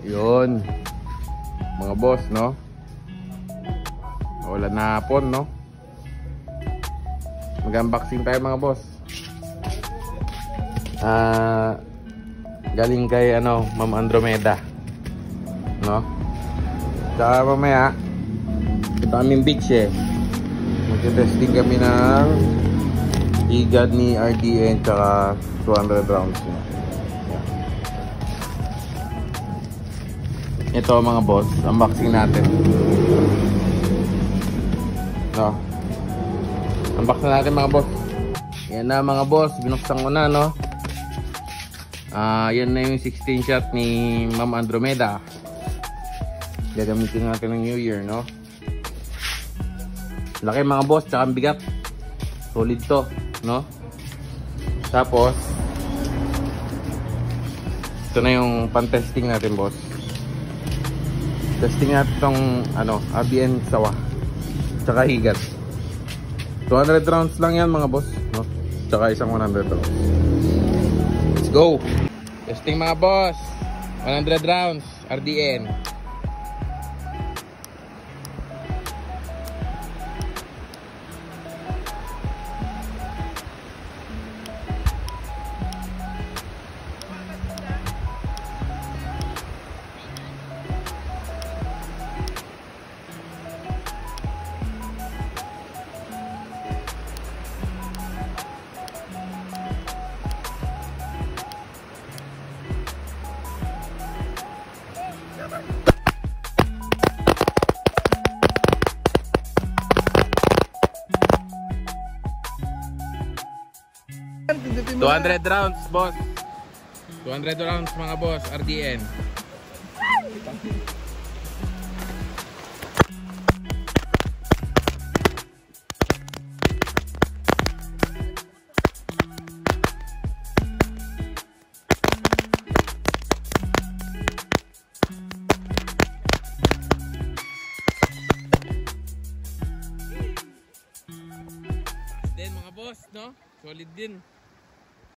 Yun. Mga boss, no? Wala na hapon, no? Mag-unboxing tayo mga boss. Galing kay Ma'am Andromeda, no? Saka mamaya ito aming Bixie. Mag-testing kami ng higad ni RDN tsaka 200 rounds niya. Ito mga boss, unboxing natin, no? Unbox na natin mga boss. Yan na mga boss, binuksan ko na, no? Yan na yung 16 shot ni Ma'am Andromeda. Gagamitin natin ng New Year, no? Laki mga boss, tsaka ang bigat. Solid to, no? Tapos ito na yung pan-testing natin, boss. Testing natin itong ABN sawa tsaka higat. 200 rounds lang yan mga boss, no? Tsaka isang 100 rounds. Let's go! Testing mga boss, 100 rounds RDN. Mo 200 rounds, boss. 200 rounds mga boss, RDN. Then mga boss, no? Solid din.